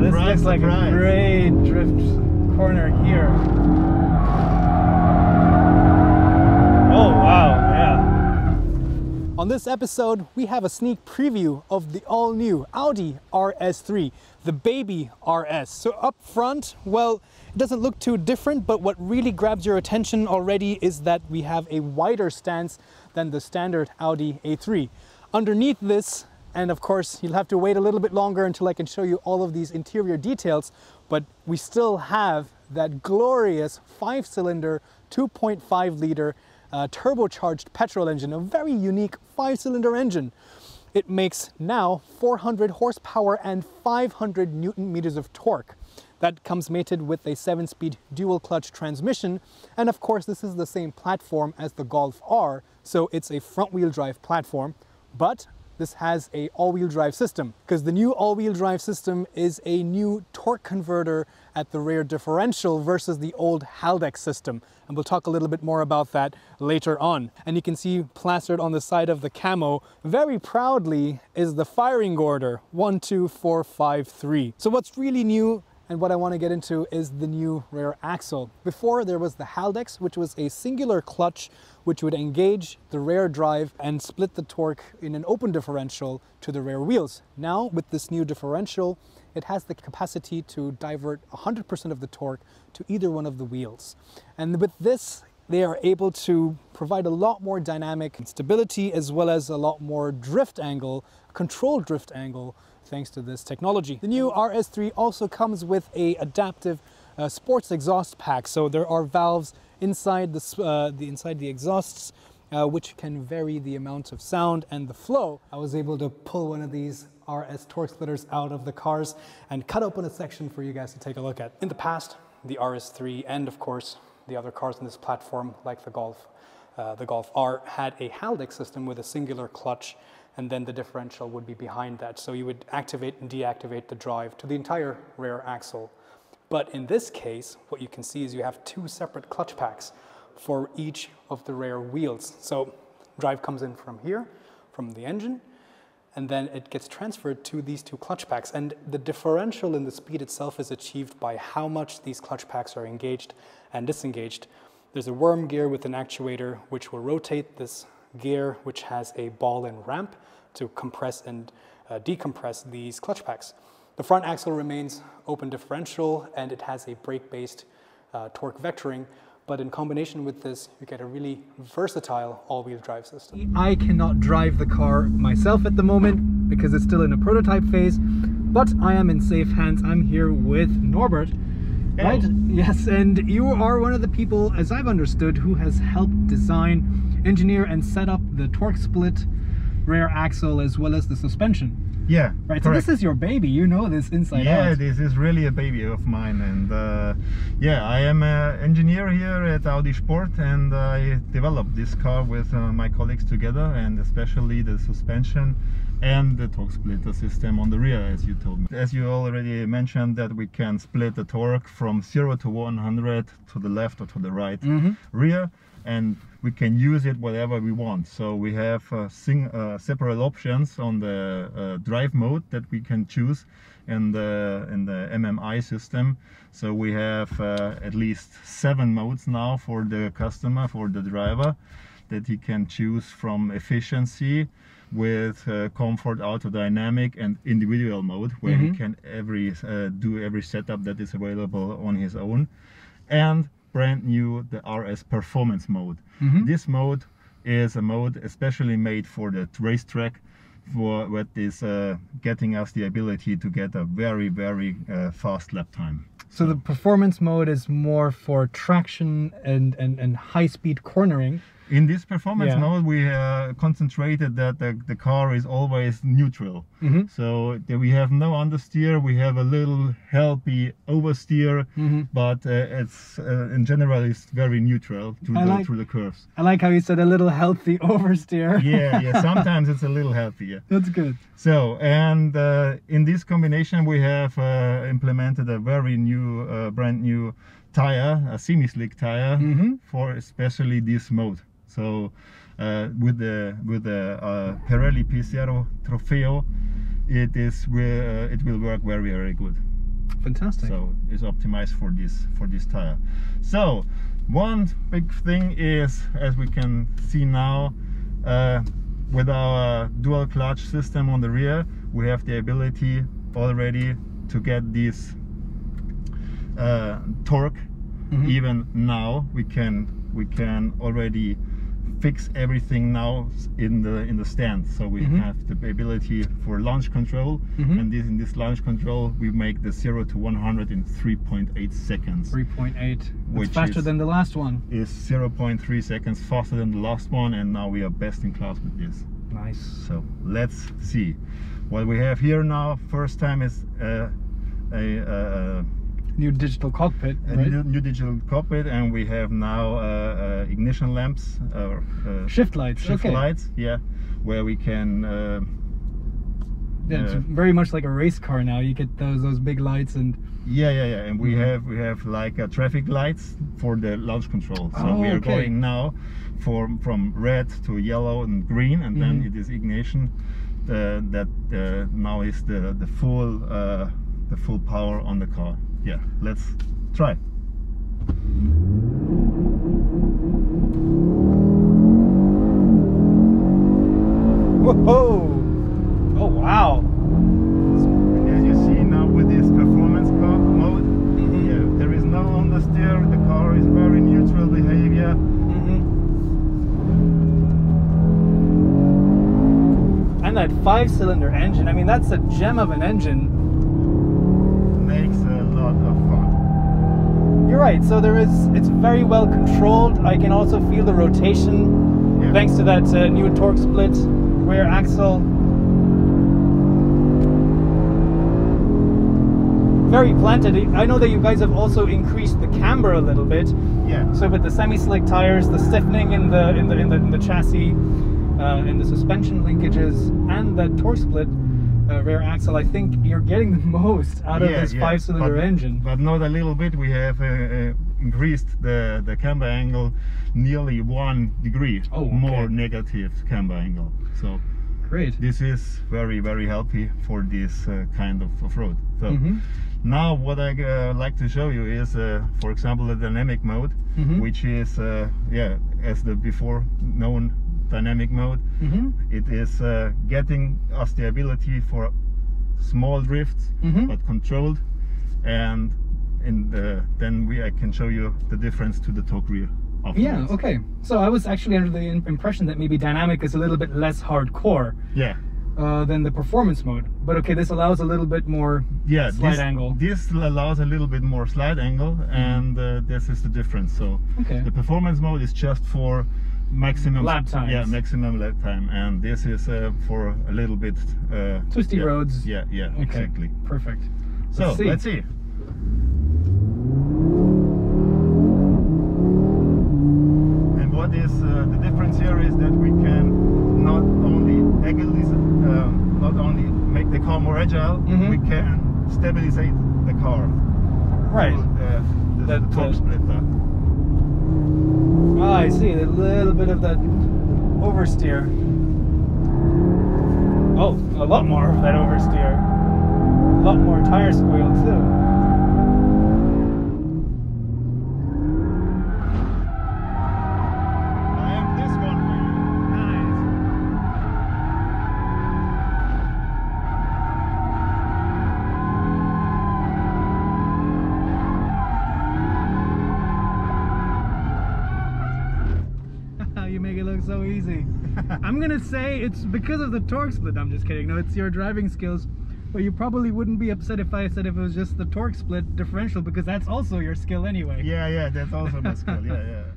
this looks like a great drift corner here. Oh wow, yeah. On this episode, we have a sneak preview of the all-new Audi RS3, the baby RS. So up front, well, it doesn't look too different, but what really grabs your attention already is that we have a wider stance than the standard Audi A3. Underneath this, and of course, you'll have to wait a little bit longer until I can show you all of these interior details, but we still have that glorious 5-cylinder, 2.5 liter turbocharged petrol engine, a very unique 5-cylinder engine. It makes now 400 horsepower and 500 Newton meters of torque. That comes mated with a 7-speed dual clutch transmission. And of course, this is the same platform as the Golf R, so it's a front-wheel drive platform, but this has a all-wheel drive system, because the new all-wheel drive system is a new torque converter at the rear differential versus the old Haldex system. And we'll talk a little bit more about that later on. And you can see plastered on the side of the camo, very proudly, is the firing order 12453. So what's really new and what I want to get into is the new rear axle. Before, there was the Haldex, which was a singular clutch which would engage the rear drive and split the torque in an open differential to the rear wheels. Now, with this new differential, it has the capacity to divert 100% of the torque to either one of the wheels. And with this, they are able to provide a lot more dynamic stability as well as a lot more drift angle, controlled drift angle, thanks to this technology. The new RS3 also comes with a adaptive sports exhaust pack. So there are valves inside the exhausts, which can vary the amount of sound and the flow. I was able to pull one of these RS torque splitters out of the cars and cut open a section for you guys to take a look at. In the past, the RS3 and of course the other cars on this platform, like the Golf R, had a Haldex system with a singular clutch, and then the differential would be behind that. So you would activate and deactivate the drive to the entire rear axle. But in this case, what you can see is you have 2 separate clutch packs for each of the rear wheels. So drive comes in from here, from the engine, and then it gets transferred to these 2 clutch packs. And the differential in the speed itself is achieved by how much these clutch packs are engaged and disengaged. There's a worm gear with an actuator which will rotate this gear, which has a ball and ramp to compress and decompress these clutch packs. The front axle remains open differential and it has a brake-based torque vectoring, but in combination with this, you get a really versatile all-wheel drive system. I cannot drive the car myself at the moment because it's still in a prototype phase, but I am in safe hands. I'm here with Norbert. Hello. Right? Yes, and you are one of the people, as I've understood, who has helped design, engineer, and set up the torque split rear axle as well as the suspension. Yeah, right. Correct. So this is your baby. You know this inside out. Yeah, this is really a baby of mine, and yeah, I am an engineer here at Audi Sport, and I developed this car with my colleagues together, and especially the suspension and the torque splitter system on the rear, as you told me. As you already mentioned, that we can split the torque from 0 to 100 to the left or to the right rear, and we can use it whatever we want. So we have several options on the drive mode that we can choose in the MMI system. So we have at least 7 modes now for the customer, for the driver, that he can choose from efficiency with comfort, autodynamic, and individual mode, where he can do every setup that is available on his own. And brand new, the RS Performance mode. This mode is a mode especially made for the racetrack, for what is getting us the ability to get a very fast lap time. So the performance mode is more for traction and high-speed cornering. In this performance mode, we concentrated that the car is always neutral. So we have no understeer, we have a little healthy oversteer, but it's in general it's very neutral through the curves. I like how you said a little healthy oversteer. yeah, sometimes it's a little healthy. Yeah. That's good. So, and in this combination we have implemented a very new, brand new tire, a semi-slick tire for especially this mode. So with the Pirelli P0 Trofeo, it will work very good. Fantastic. So it's optimized for this tire. So one big thing is, as we can see now, with our dual clutch system on the rear, we have the ability already to get this torque. Even now we can already fix everything now in the stand. So we have the ability for launch control, and in this launch control we make the 0 to 100 in 3.8 seconds. 3.8, which faster than the last one. Is 0.3 seconds faster than the last one, and now we are best in class with this. Nice. So let's see what we have here now. First time is a new digital cockpit, right? New digital cockpit, and we have now ignition lamps, shift lights. Lights, yeah, where we can. Yeah, it's very much like a race car now. You get those big lights and. Yeah, and we have like traffic lights for the launch control. So we are going now from red to yellow and green, and then it is ignition. That now is the full power on the car. Yeah, let's try. Whoa! Oh wow! As you see now with this performance mode, yeah, there is no understeer. The car is very neutral behavior. And that 5-cylinder engine, I mean, that's a gem of an engine. Makes a lot of fun. You're right, so it's very well controlled. I can also feel the rotation thanks to that new torque split rear axle. Very planted. I know that you guys have also increased the camber a little bit. Yeah. So with the semi-slick tires, the stiffening in the chassis, in the suspension linkages, and that torque split rear axle, I think you're getting the most out of this 5-cylinder engine. But not a little bit. We have increased the camber angle nearly 1 degree more negative camber angle. So great. This is very, very healthy for this kind of off-road. So now what I like to show you is, for example, the dynamic mode, which is as the before known dynamic mode. It is getting us the ability for small drifts, but controlled, and then I can show you the difference to the torque rear. Yeah, okay. So I was actually under the impression that maybe dynamic is a little bit less hardcore than the performance mode. But okay, this allows a little bit more slide angle. This allows a little bit more slide angle, and this is the difference. So the performance mode is just for maximum lap time. Yeah, maximum lap time, and this is for a little bit twisty roads. Yeah, exactly. Perfect. So let's see. And what is the difference here is that we can not only make the car more agile, we can stabilize the car. Right. The torque splitter. Ah, I see, a little bit of that oversteer. Oh, a lot more of that oversteer. A lot more tire squeal too. I have this one for you. Nice. You make it look so easy. I'm gonna say it's because of the torque split. I'm just kidding. No, it's your driving skills. But you probably wouldn't be upset if I said if it was just the torque split differential, because that's also your skill anyway. Yeah, that's also my skill. Yeah.